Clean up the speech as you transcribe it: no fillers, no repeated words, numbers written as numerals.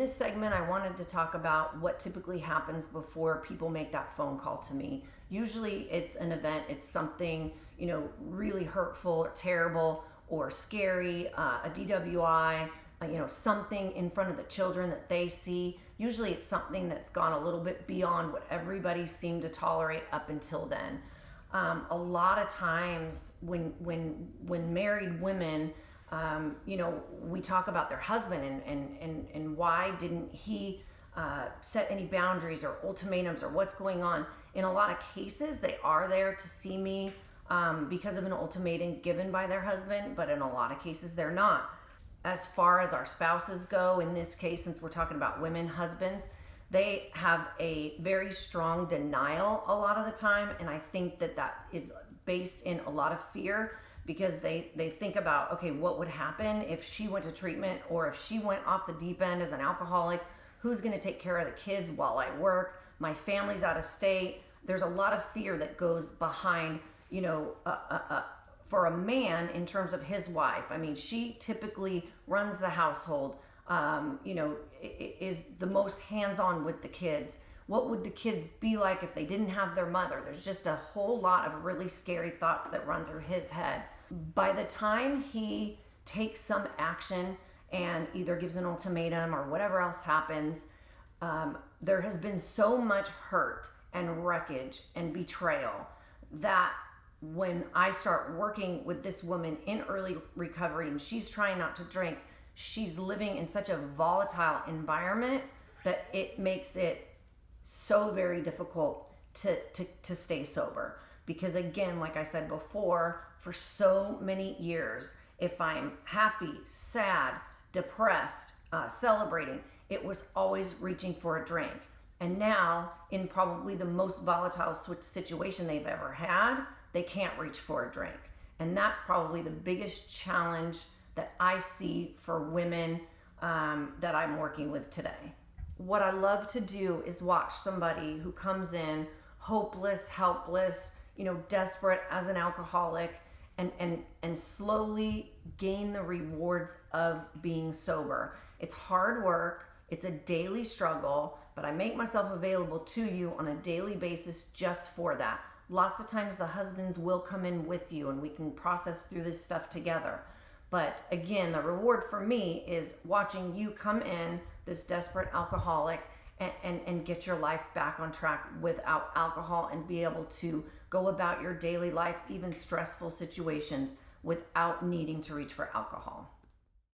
this segment, I wanted to talk about what typically happens before people make that phone call to me. Usually it's an event, it's something, really hurtful or terrible or scary, a DWI, something in front of the children that they see. Usually it's something that's gone a little bit beyond what everybody seemed to tolerate up until then. A lot of times when married women, we talk about their husband and why didn't he set any boundaries or ultimatums or what's going on. In a lot of cases, they are there to see me because of an ultimatum given by their husband, but in a lot of cases, they're not. As far as our spouses go, in this case, since we're talking about women, husbands, they have a very strong denial a lot of the time, and I think that is based in a lot of fear, because they think about, okay, what would happen if she went to treatment, or if she went off the deep end as an alcoholic? Who's going to take care of the kids while I work? My family's out of state. There's a lot of fear that goes behind, for a man in terms of his wife. I mean, she typically runs the household, is the most hands-on with the kids. What would the kids be like if they didn't have their mother? There's just a whole lot of really scary thoughts that run through his head. By the time he takes some action and either gives an ultimatum or whatever else happens, there has been so much hurt and wreckage and betrayal that when I start working with this woman in early recovery and she's trying not to drink, she's living in such a volatile environment that it makes it so very difficult to stay sober. Because again, like I said before, for so many years, if I'm happy, sad, depressed, celebrating, it was always reaching for a drink. And now, in probably the most volatile situation they've ever had, they can't reach for a drink. And that's probably the biggest challenge that I see for women that I'm working with today. What I love to do is watch somebody who comes in hopeless, helpless, desperate as an alcoholic, and slowly gain the rewards of being sober. It's hard work, it's a daily struggle, but I make myself available to you on a daily basis just for that. Lots of times the husbands will come in with you and we can process through this stuff together. But again, the reward for me is watching you come in, this desperate alcoholic, and get your life back on track without alcohol, and be able to go about your daily life, even stressful situations, without needing to reach for alcohol.